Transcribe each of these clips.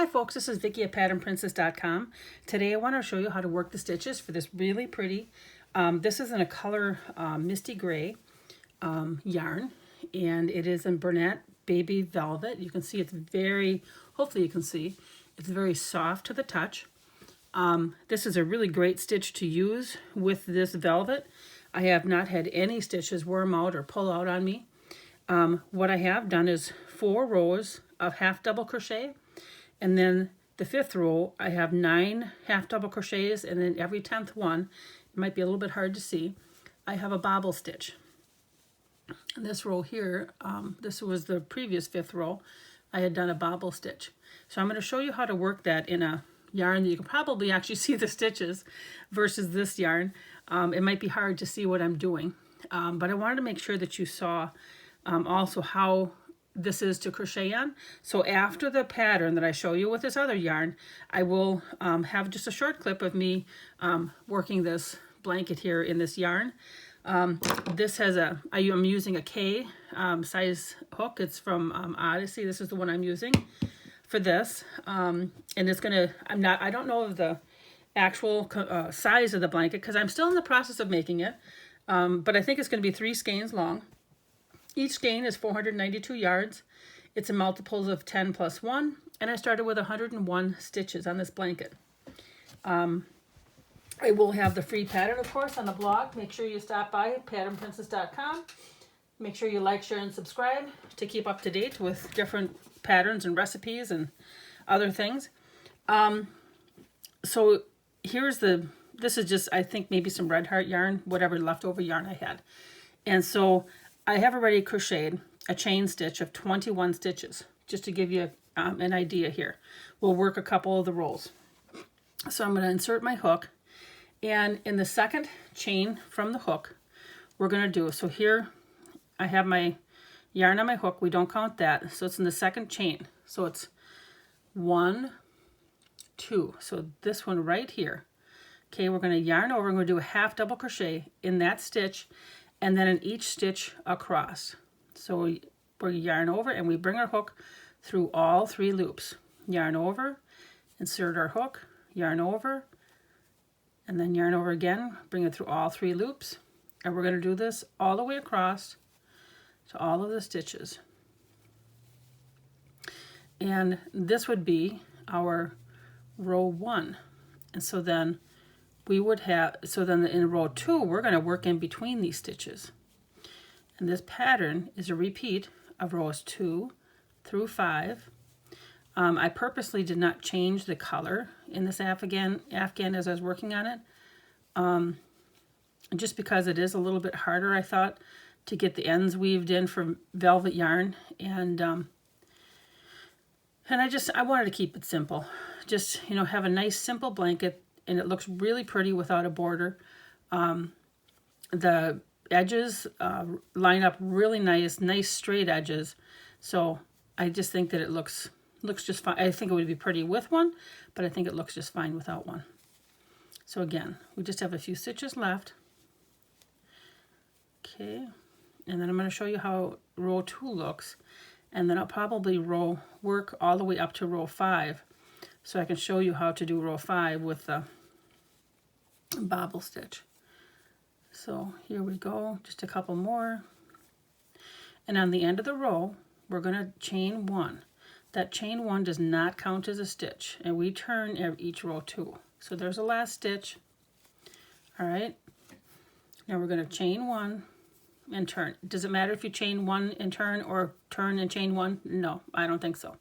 folks, this is Vicky at patternprincess.com. Today I want to show you how to work the stitches for this really pretty, this is in a color misty gray yarn, and it is in Bernat Baby Velvet. You can see it's very, hopefully you can see, it's very soft to the touch. This is a really great stitch to use with this velvet. I have not had any stitches worm out or pull out on me. What I have done is 4 rows of half double crochet, and then the 5th row I have 9 half double crochets, and then every 10th one, it might be a little bit hard to see, I have a bobble stitch. And this row here, this was the previous 5th row, I had done a bobble stitch. So I'm going to show you how to work that in a yarn that you can probably actually see the stitches versus this yarn. It might be hard to see what I'm doing, but I wanted to make sure that you saw also how this is to crochet on. So after the pattern that I show you with this other yarn, I will have just a short clip of me working this blanket here in this yarn. This has I'm using a K size hook. It's from Odyssey. This is the one I'm using for this, and it's gonna, I don't know of the actual size of the blanket because I'm still in the process of making it, but I think it's going to be 3 skeins long. Each skein is 492 yards. It's in multiples of 10 plus 1, and I started with 101 stitches on this blanket. I will have the free pattern, of course, on the blog. Make sure you stop by patternprincess.com. Make sure you like, share, and subscribe to keep up to date with different patterns and recipes and other things. So here's this is just, I think, maybe some red heart yarn, whatever leftover yarn I had. And so I have already crocheted a chain stitch of 21 stitches, just to give you an idea here. We'll work a couple of the rows. So I'm going to insert my hook, and in the second chain from the hook, we're going to do, so here I have my yarn on my hook. We don't count that, so it's in the second chain. So it's 1, 2. So this one right here. Okay, we're going to yarn over. We're going to do a half double crochet in that stitch, and then in each stitch across. So we yarn over and we bring our hook through all 3 loops. Yarn over, insert our hook, yarn over, and then yarn over again, bring it through all 3 loops. And we're going to do this all the way across to all of the stitches. And this would be our row 1. And so then we would have, so then in row 2, we're going to work in between these stitches. And this pattern is a repeat of rows 2 through 5. I purposely did not change the color in this Afghan as I was working on it. Just because it is a little bit harder, I thought, to get the ends weaved in for velvet yarn. And I wanted to keep it simple. Just, you know, have a nice simple blanket, and it looks really pretty without a border. The edges line up really nice straight edges. So I just think that it looks just fine. I think it would be pretty with one, but I think it looks just fine without one. So again, we just have a few stitches left. Okay, and then I'm going to show you how row 2 looks, and then I'll probably work all the way up to row 5, so I can show you how to do row 5 with the bobble stitch. So here we go, just a couple more, and on the end of the row we're going to chain 1. That chain 1 does not count as a stitch, and we turn each row 2. So there's the last stitch. All right, now we're going to chain 1 and turn. Does it matter if you chain 1 and turn, or turn and chain 1? No, I don't think so.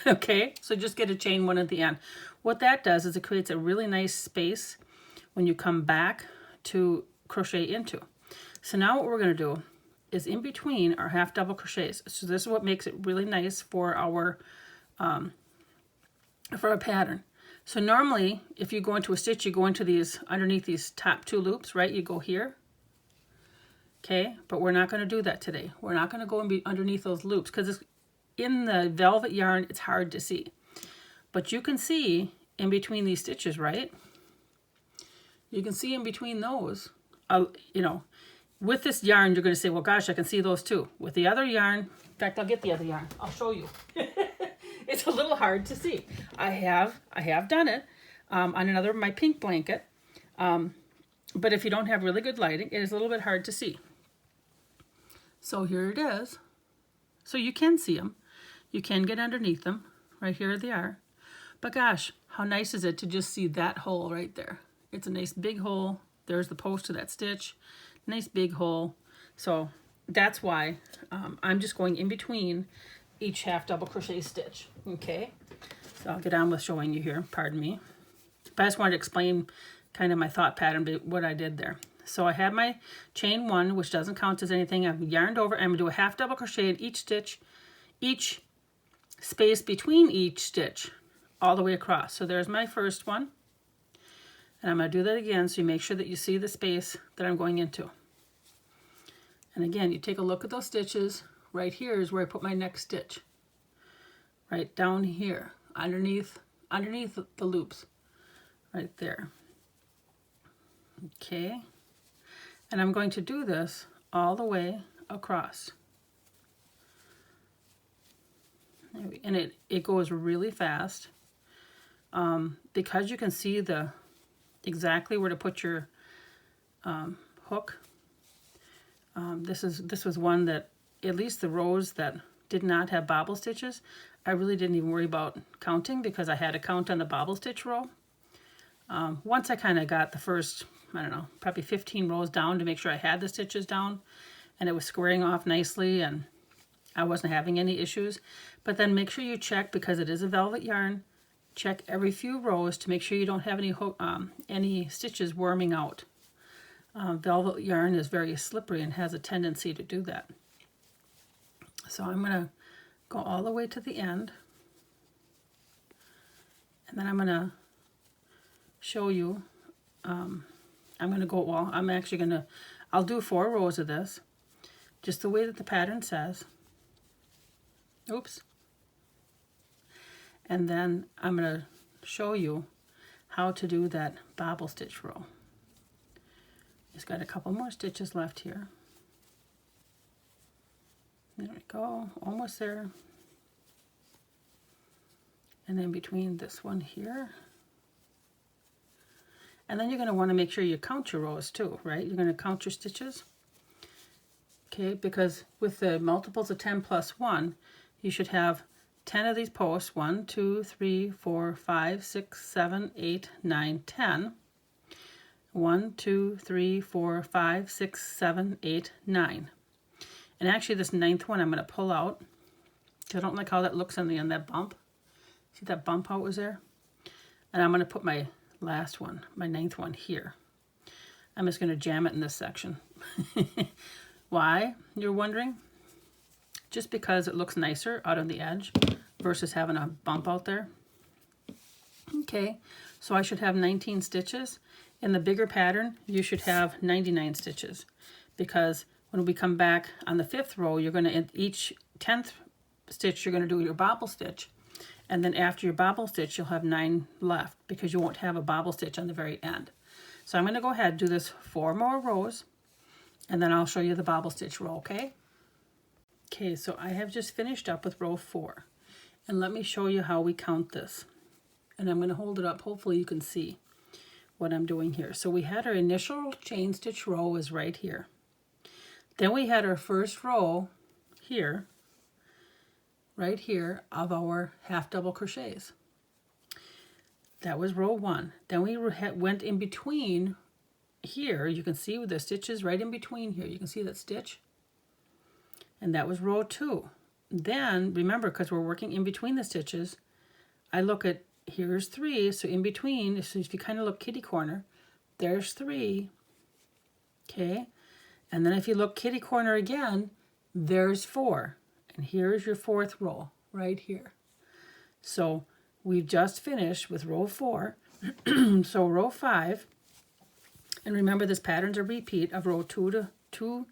Okay, so just get a chain 1 at the end. What that does is it creates a really nice space when you come back to crochet into. So now what we're going to do is in between our half double crochets. So this is what makes it really nice for our pattern. So normally if you go into a stitch, you go into these underneath these top 2 loops, right? You go here. Okay, but we're not going to do that today. We're not going to go and be underneath those loops because in the velvet yarn it's hard to see. But you can see in between these stitches, right? You can see in between those, you know, with this yarn, you're going to say, well, gosh, I can see those too. With the other yarn, in fact, I'll get the other yarn. I'll show you. it's a little hard to see. I have done it on another, my pink blanket. But if you don't have really good lighting, it is a little bit hard to see. So here it is. So you can see them. You can get underneath them. Right here they are. But gosh, how nice is it to just see that hole right there? It's a nice big hole. There's the post to that stitch. Nice big hole. So that's why I'm just going in between each half double crochet stitch. Okay, so I'll get on with showing you here. Pardon me. But I just wanted to explain kind of my thought pattern, what I did there. So I have my chain 1, which doesn't count as anything. I've yarned over. I'm going to do a half double crochet in each stitch, each space between each stitch, all the way across. So there's my first one. And I'm going to do that again so you make sure that you see the space that I'm going into. And again, you take a look at those stitches. Right here is where I put my next stitch. Right down here, underneath the loops. Right there. Okay. And I'm going to do this all the way across. And it goes really fast. Because you can see exactly where to put your hook. This was one that, at least the rows that did not have bobble stitches, I really didn't even worry about counting because I had a count on the bobble stitch row. Once I kind of got the first, I don't know, probably 15 rows down to make sure I had the stitches down and it was squaring off nicely and I wasn't having any issues. But then make sure you check, because it is a velvet yarn, check every few rows to make sure you don't have any stitches worming out. Velvet yarn is very slippery and has a tendency to do that. So I'm going to go all the way to the end, and then I'm going to show you, I'm going to go, well, I'll do 4 rows of this, just the way that the pattern says. Oops. And then I'm going to show you how to do that bobble stitch row. Just got a couple more stitches left here. There we go, almost there. And then between this one here. And then you're going to want to make sure you count your rows too, right? You're going to count your stitches. Okay, because with the multiples of 10 plus 1, you should have 10 of these posts. 1, 2, 3, 4, 5, 6, 7, 8, 9, 10. 1, 2, 3, 4, 5, 6, 7, 8, 9. And actually this 9th one I'm going to pull out. I don't like how that looks on that bump. See that bump how it was there? And I'm going to put my last one, my 9th one here. I'm just going to jam it in this section. Why, you're wondering? Just because it looks nicer out on the edge versus having a bump out there. Okay, so I should have 19 stitches. In the bigger pattern, you should have 99 stitches, because when we come back on the 5th row, you're going to, each 10th stitch, you're going to do your bobble stitch. And then after your bobble stitch, you'll have 9 left because you won't have a bobble stitch on the very end. So I'm going to go ahead and do this 4 more rows, and then I'll show you the bobble stitch row, okay? Okay, so I have just finished up with row 4. And let me show you how we count this. And I'm going to hold it up. Hopefully you can see what I'm doing here. So we had our initial chain stitch row is right here. Then we had our first row here, right here, of our half double crochets. That was row 1. Then we went in between here. You can see the stitches right in between here. You can see that stitch. And that was row 2. Then, remember, because we're working in between the stitches, I look at, here's 3, so in between, so if you kind of look kitty corner, there's 3, okay? And then if you look kitty corner again, there's 4. And here's your 4th row, right here. So we've just finished with row 4. So row 5, and remember this pattern's a repeat of row 2 to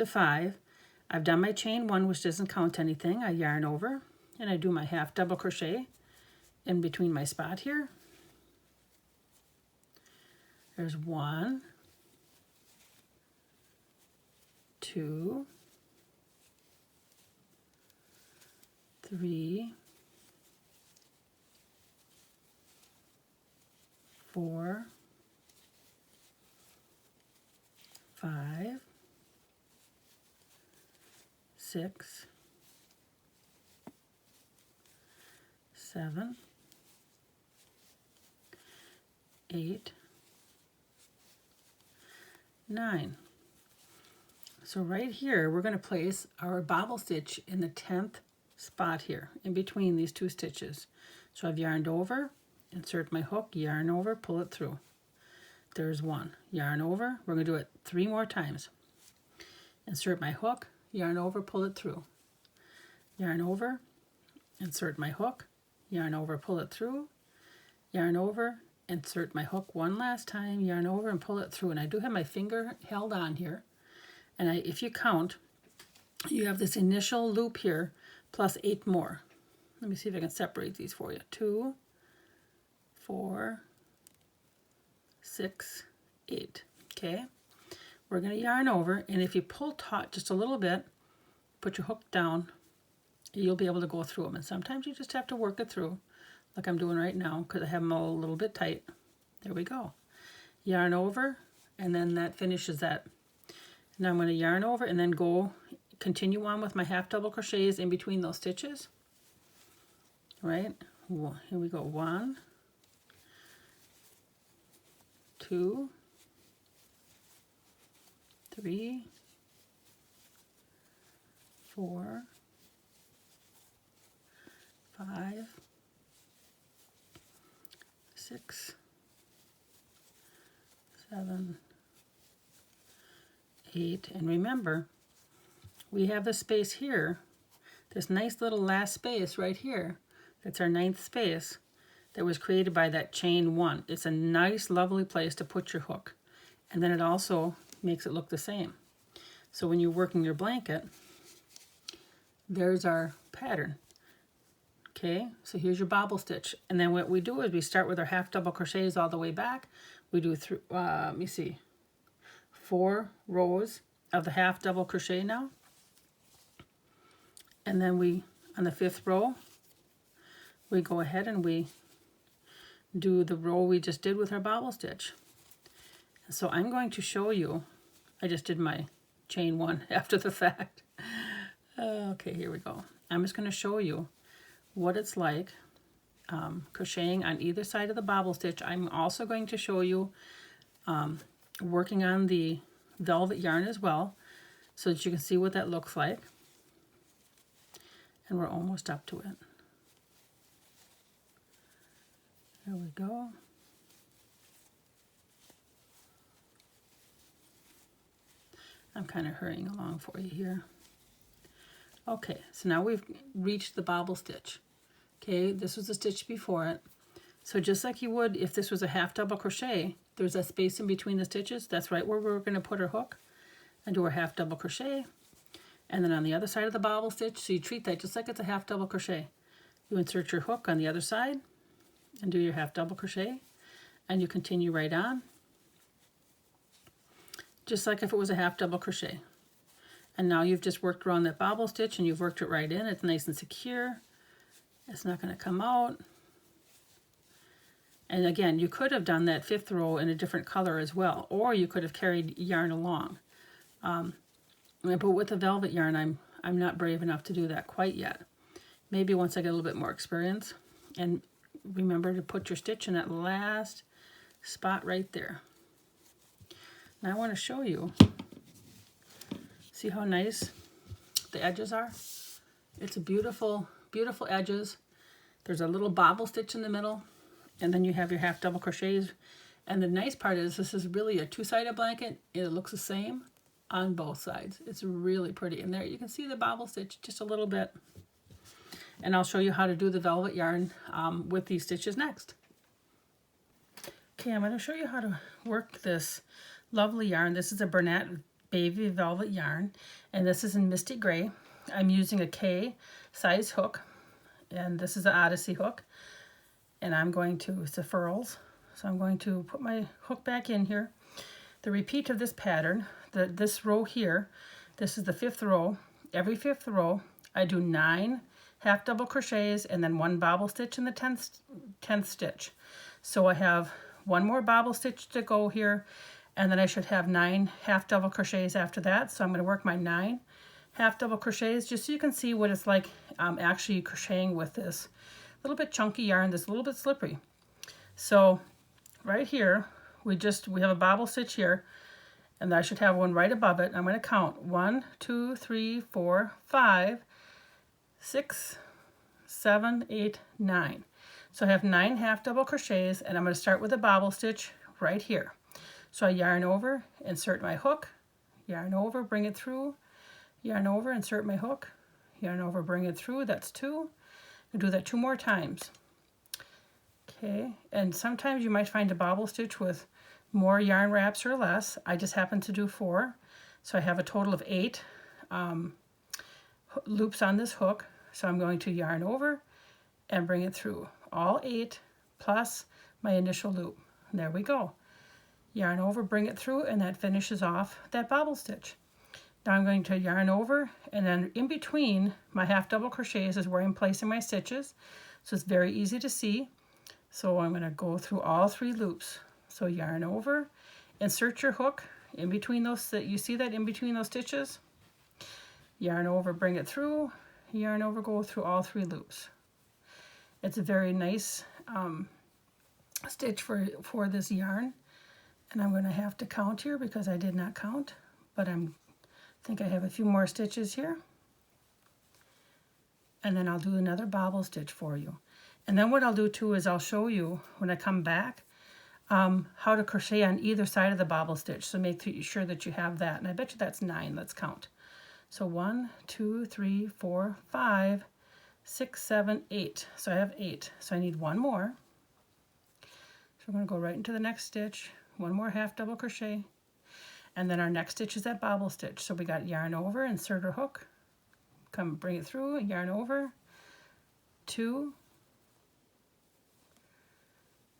5. I've done my chain 1, which doesn't count anything. I yarn over, and I do my half double crochet in between my spot here. There's 1, 2, 3, 4, 5, 6, 7, 8, 9. So right here, we're going to place our bobble stitch in the 10th spot here, in between these two stitches. So I've yarned over, insert my hook, yarn over, pull it through. There's one. Yarn over. We're going to do it 3 more times. Insert my hook, yarn over, pull it through. Yarn over, insert my hook, yarn over, pull it through. Yarn over, insert my hook one last time, yarn over and pull it through. And I do have my finger held on here. And if you count, you have this initial loop here plus 8 more. Let me see if I can separate these for you. 2, 4, 6, 8. Okay, we're going to yarn over, and if you pull taut just a little bit, put your hook down, you'll be able to go through them. And sometimes you just have to work it through, like I'm doing right now, because I have them all a little bit tight. There we go. Yarn over, and then that finishes that. Now I'm going to yarn over and then continue on with my half double crochets in between those stitches. Right? Here we go. 1, 2, 3, 4, 5, 6, 7, 8, and remember, we have the space here, this nice little last space right here, that's our 9th space that was created by that chain 1. It's a nice, lovely place to put your hook, and then it also makes it look the same. So when you're working your blanket, there's our pattern. Okay, so here's your bobble stitch, and then what we do is we start with our half double crochets all the way back. We do let me see, 4 rows of the half double crochet now, and then we, on the 5th row, we go ahead and we do the row we just did with our bobble stitch. So I'm going to show you, I just did my chain 1 after the fact. Okay, here we go. I'm just going to show you what it's like crocheting on either side of the bobble stitch. I'm also going to show you working on the velvet yarn as well, so that you can see what that looks like. And we're almost up to it. There we go. I'm kind of hurrying along for you here. Okay, so now we've reached the bobble stitch. Okay, this was the stitch before it. So just like you would if this was a half double crochet, there's a space in between the stitches. That's right where we're going to put our hook and do our half double crochet. And then on the other side of the bobble stitch, so you treat that just like it's a half double crochet. You insert your hook on the other side and do your half double crochet, and you continue right on, just like if it was a half double crochet. And now you've just worked around that bobble stitch and you've worked it right in. It's nice and secure. It's not going to come out. And again, you could have done that 5th row in a different color as well, or you could have carried yarn along. But with the velvet yarn, I'm not brave enough to do that quite yet. Maybe once I get a little bit more experience. And remember to put your stitch in that last spot right there. Now I want to show you, see how nice the edges are? It's a beautiful, beautiful edges. There's a little bobble stitch in the middle, and then you have your half double crochets. And the nice part is this is really a 2-sided blanket. It looks the same on both sides. It's really pretty. And there you can see the bobble stitch just a little bit. And I'll show you how to do the velvet yarn with these stitches next. Okay, I'm going to show you how to work this lovely yarn. This is a Bernat Baby Velvet yarn, and this is in Misty Gray. I'm using a K size hook, and this is an Odyssey hook. And I'm going to, it's a furls, so I'm going to put my hook back in here. The repeat of this pattern, this row here, this is the 5th row. Every 5th row, I do 9 half double crochets and then 1 bobble stitch in the 10th stitch. So I have one more bobble stitch to go here, and then I should have 9 half double crochets after that. So I'm going to work my 9 half double crochets just so you can see what it's like actually crocheting with this little bit chunky yarn that's a little bit slippery. So right here, we have a bobble stitch here, and I should have one right above it. I'm going to count 1, 2, 3, 4, 5, 6, 7, 8, 9. So I have 9 half double crochets, and I'm going to start with a bobble stitch right here. So I yarn over, insert my hook, yarn over, bring it through, yarn over, insert my hook, yarn over, bring it through. That's 2. I'll do that 2 more times. Okay, and sometimes you might find a bobble stitch with more yarn wraps or less. I just happen to do 4. So I have a total of 8 loops on this hook. So I'm going to yarn over and bring it through. All 8 plus my initial loop. And there we go. Yarn over, bring it through, and that finishes off that bobble stitch. Now I'm going to yarn over, and then in between my half double crochets is where I'm placing my stitches. So it's very easy to see. So I'm going to go through all 3 loops. So yarn over, insert your hook in between those, you see that in between those stitches? Yarn over, bring it through, yarn over, go through all 3 loops. It's a very nice stitch for this yarn. And I'm going to have to count here because I did not count, but I think I have a few more stitches here. And then I'll do another bobble stitch for you. And then what I'll do too is I'll show you when I come back how to crochet on either side of the bobble stitch. So make sure that you have that. And I bet you that's 9. Let's count. So 1, 2, 3, 4, 5, 6, 7, 8. So I have 8. So I need 1 more. So we're going to go right into the next stitch. 1 more half double crochet, and then our next stitch is that bobble stitch. So we got yarn over, insert our hook, come bring it through, yarn over, 2,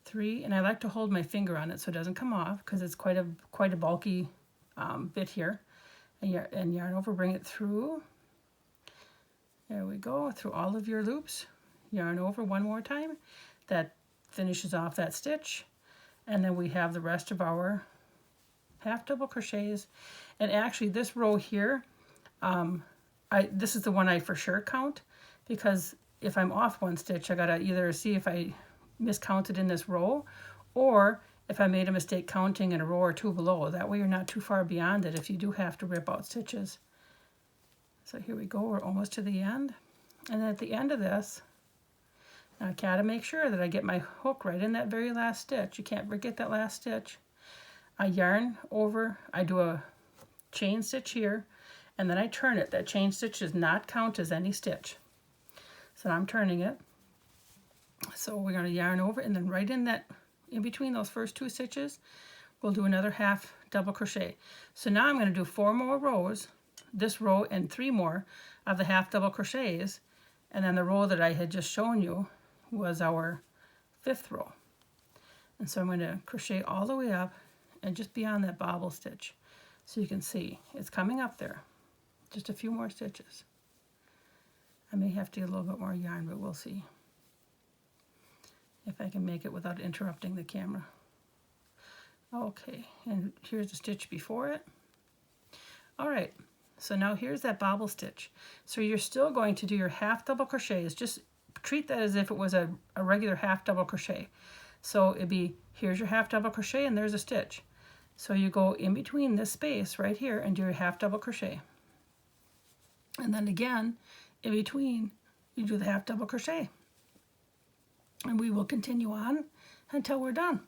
3, and I like to hold my finger on it so it doesn't come off because it's quite a bulky bit here. And yarn over, bring it through. There we go, through all of your loops. Yarn over 1 more time. That finishes off that stitch. And then we have the rest of our half double crochets. And actually this row here, this is the one I for sure count, because if I'm off 1 stitch, I gotta either see if I miscounted in this row or if I made a mistake counting in a row or 2 below. That way you're not too far beyond it if you do have to rip out stitches. So here we go, we're almost to the end. And then at the end of this, I gotta make sure that I get my hook right in that very last stitch. You can't forget that last stitch. I yarn over, I do a chain stitch here, and then I turn it. That chain stitch does not count as any stitch. So I'm turning it. So we're gonna yarn over, and then right in between those first 2 stitches, we'll do another half double crochet. So now I'm gonna do 4 more rows, this row and 3 more of the half double crochets, and then the row that I had just shown you was our 5th row. And so I'm going to crochet all the way up and just beyond that bobble stitch. So you can see it's coming up there. Just a few more stitches. I may have to get a little bit more yarn, but we'll see if I can make it without interrupting the camera. Okay, and here's the stitch before it. All right, so now here's that bobble stitch. So you're still going to do your half double crochets. Just treat that as if it was a regular half double crochet. So it'd be, here's your half double crochet and there's a stitch. So you go in between this space right here and do your half double crochet. And then again, in between, you do the half double crochet. And we will continue on until we're done.